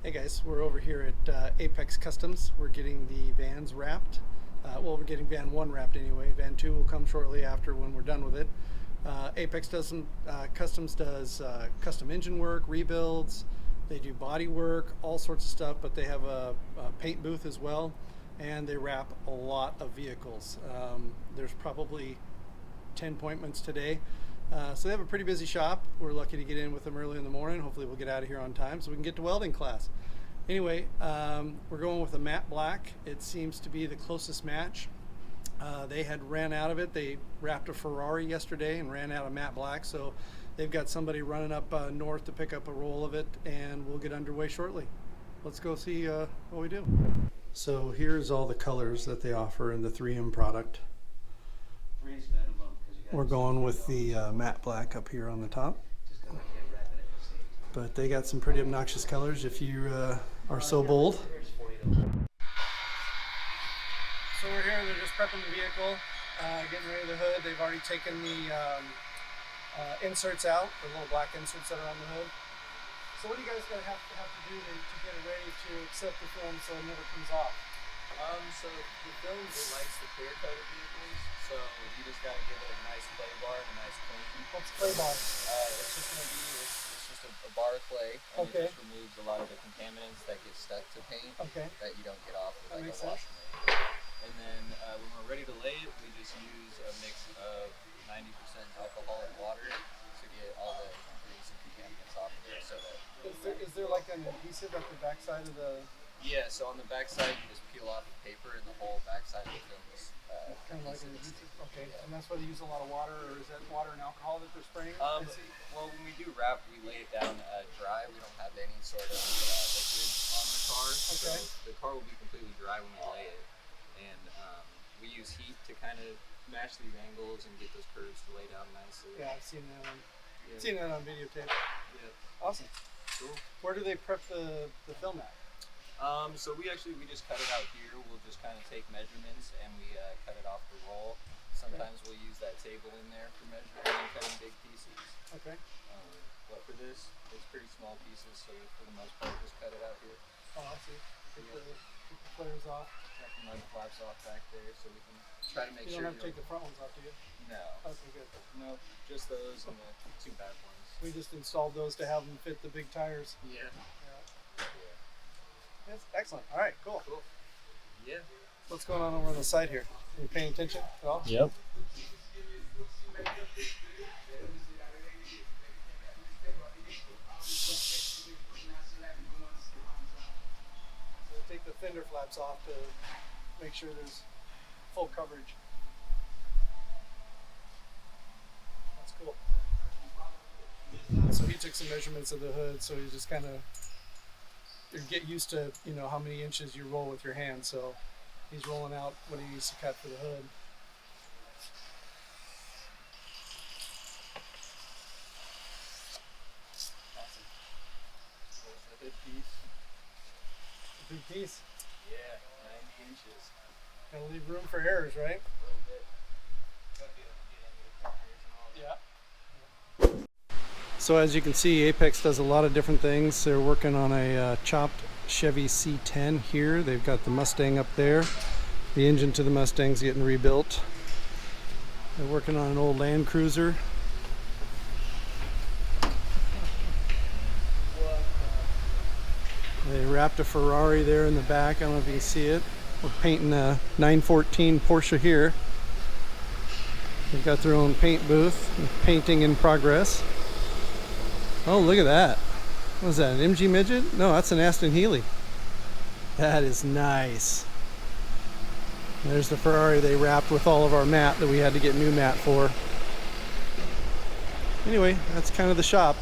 Hey guys, we're over here at Apex Customs. We're getting the vans wrapped. Well, we're getting van 1 wrapped anyway. Van 2 will come shortly after when we're done with it. Apex Customs does custom engine work, rebuilds. They do body work, all sorts of stuff, but they have a paint booth as well, and they wrap a lot of vehicles. There's probably 10 appointments today. So they have a pretty busy shop. We're lucky to get in with them early in the morning. Hopefully we'll get out of here on time so we can get to welding class. Anyway, we're going with a matte black. It seems to be the closest match. They had ran out of it. They wrapped a Ferrari yesterday and ran out of matte black, so they've got somebody running up north to pick up a roll of it, and we'll get underway shortly. Let's go see what we do. So here's all the colors that they offer in the 3M product. We're going with the matte black up here on the top, but they got some pretty obnoxious colors if you are so bold. So we're here, they're just prepping the vehicle, getting ready the hood. They've already taken the inserts out, the little black inserts that are on the hood. So what do you guys gonna have to do to get it ready to accept the film so it never comes off? So the film, it likes the clear coated vehicles, so you just got to give it a nice clay bar and a nice clean. What's clay bar? It's just going to be, it's just a bar of clay, and Okay. it just removes a lot of the contaminants that get stuck to paint that you don't get off with That like makes a sense. wash machine. And then when we're ready to lay it, we just use a mix of 90% alcohol and water to get all the grease and contaminants off of it. So that Is there like an adhesive at the backside of the... yeah, so on the backside you just peel off the paper and the whole backside of the film is kind of like an adhesive? Okay, and that's why they use a lot of water, or is that water and alcohol that they're spraying? Well, when we do wrap, we lay it down dry. We don't have any sort of liquid on the car. Okay. So the car will be completely dry when we lay it. And we use heat to kind of match these angles and get those curves to lay down nicely. Yeah, I've seen that on videotape. Yeah. Awesome. Cool. Where do they prep the film at? So we just cut it out here. We'll just kind of take measurements and we cut it off the roll. Sometimes we'll use that table in there for measuring and cutting big pieces. Okay. But for this, it's pretty small pieces, so for the most part, just cut it out here. Oh, I see. Keep the flares off. Check the mud flaps off back there, so we can try to make You sure. don't have to take the front ones off, do you? No. Okay, good. No, just those and the 2 back ones. We just installed those to have them fit the big tires. Yeah. That's excellent. All right, cool. Yeah. What's going on over on the side here? Are you paying attention at all? Yep. So take the fender flaps off to make sure there's full coverage. That's cool. So he took some measurements of the hood, so he just kind of get used to, you know, how many inches you roll with your hand. So he's rolling out what he needs to cut for the hood. Awesome. So it's a hood piece. A big piece. Yeah, 90 inches. Gotta leave room for errors, right? A little bit. Gotta be able to get into the corners and all that. Yeah. So as you can see, Apex does a lot of different things. They're working on a chopped Chevy C10 here. They've got the Mustang up there. The engine to the Mustang's getting rebuilt. They're working on an old Land Cruiser. They wrapped a Ferrari there in the back. I don't know if you can see it. We're painting a 914 Porsche here. They've got their own paint booth. Painting in progress. Oh, look at that. What is that, an MG Midget? No, that's an Aston Healey. That is nice. There's the Ferrari they wrapped with all of our matte that we had to get new matte for. Anyway, that's kind of the shop.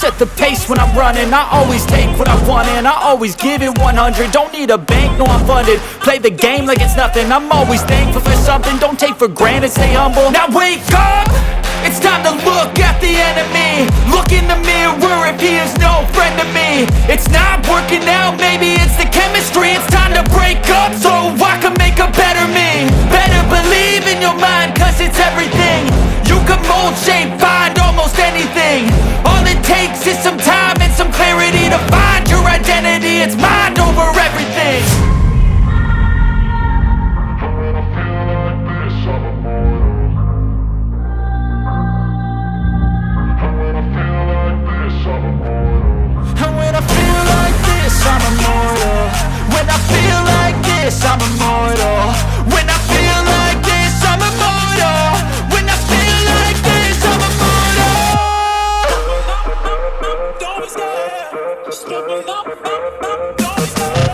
set the pace when I'm running. I always take what I want and I always give it 100. Don't need a bank, no I'm funded. Play the game like it's nothing. I'm always thankful for something. Don't take for granted, stay humble. Now wake up! It's time to look at the enemy. Look in the mirror if he is no friend to me. It's not working out, maybe it's the chemistry. It's time to break up so I can make a better me. Better believe in your mind, cause it's everything. You can mold, shape, find almost anything. All it takes is some time and some clarity to find your identity. It's mind over everything. And when I feel like this, I'm immortal. When I feel like this, I'm immortal. When I feel like this, I'm immortal. When I feel like this, I'm immortal. Don't be scared. Just give me up. Don't be scared.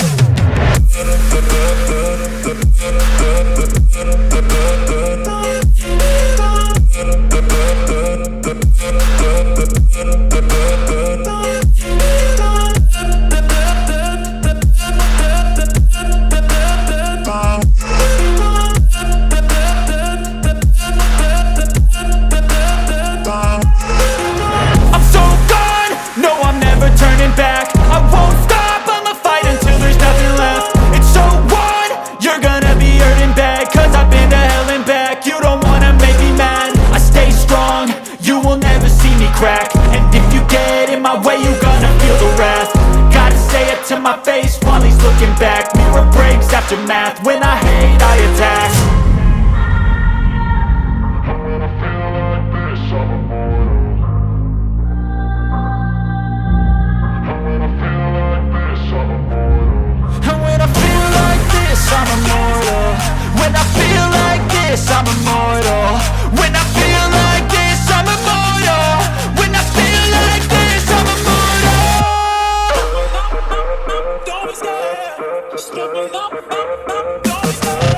And if you get in my way, you gonna feel the wrath. Gotta say it to my face while he's looking back. Mirror breaks after math. When I hate, I attack. When I feel like this, I'm immortal. When I feel like this, I'm immortal. And when I feel like this, I'm immortal. When I feel like this, I'm immortal. When I feel like this, I'm immortal. When I feel like this, I'm immortal. Don't be scared. Just give me up. Don't be scared.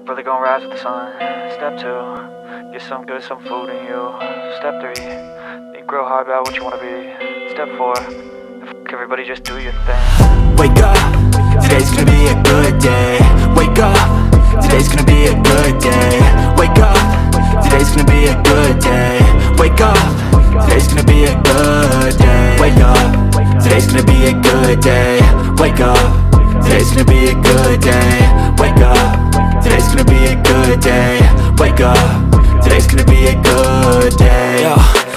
Brother gon' rise with the sun. Step 2, get some good, some food in you. Step 3, think real hard about what you wanna be. Step 4, fuck everybody, just do your thing. Wake up, today's gonna be a good day. Wake up, today's gonna be a good day. Wake up, today's gonna be a good day. Wake up, today's gonna be a good day. Wake up, today's gonna be a good day. Wake up, today's gonna be a good day. Wake up. Today's gonna be a good day. Wake up. Today's gonna be a good day. Yo,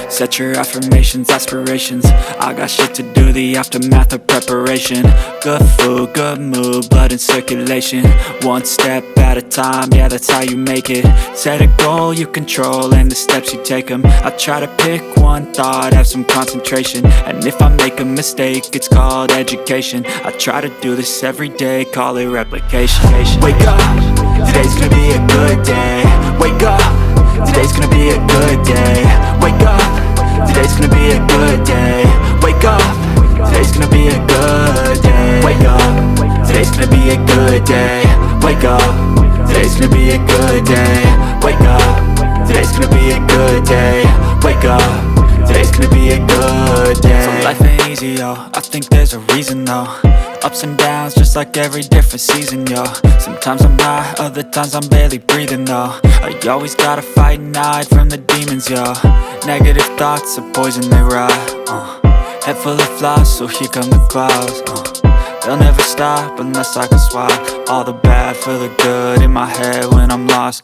set your affirmations, aspirations. I got shit to do, the aftermath of preparation. Good food, good mood, blood in circulation. One step at a time, yeah, that's how you make it. Set a goal you control and the steps you take them. I try to pick one thought, have some concentration. And if I make a mistake, it's called education. I try to do this every day, call it replication. Wake up, today's gonna be a good day. Wake up, today's gonna be a good day. Wake up, today's gonna be a good day. Wake up, today's gonna be a good day. Wake up, today's gonna be a good day. Wake up, today's gonna be a good day. Wake up, today's gonna be a good day. Wake up, today's gonna be a good day. So life ain't easy, yo, I think there's a reason though. Ups and downs, just like every different season, yo. Sometimes I'm high, other times I'm barely breathing, though. I always gotta fight and hide from the demons, yo. Negative thoughts are poison, they rot. Head full of flies, so here come the clouds. They'll never stop unless I can swap all the bad for the good in my head when I'm lost.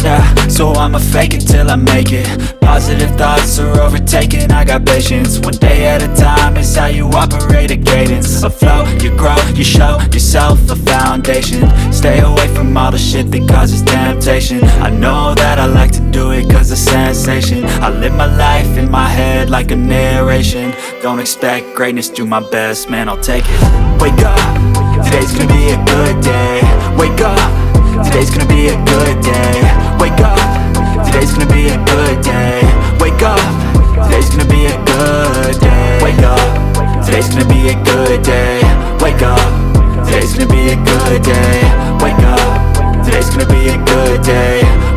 Yeah, so I'ma fake it till I make it. Positive thoughts are overtaken, I got patience. One day at a time is how you operate a cadence. A flow, you grow, you show yourself a foundation. Stay away from all the shit that causes temptation. I know that I like to do it cause it's sensation. I live my life in my head like a narration. Don't expect greatness, do my best, man, I'll take it. Wake up, today's gonna be a good day. Wake up, today's gonna be a good day. Wake up, today's gonna be a good day. Wake up, today's gonna be a good day. Wake up, today's gonna be a good day. Wake up, today's gonna be a good day. Wake up, today's gonna be a good day.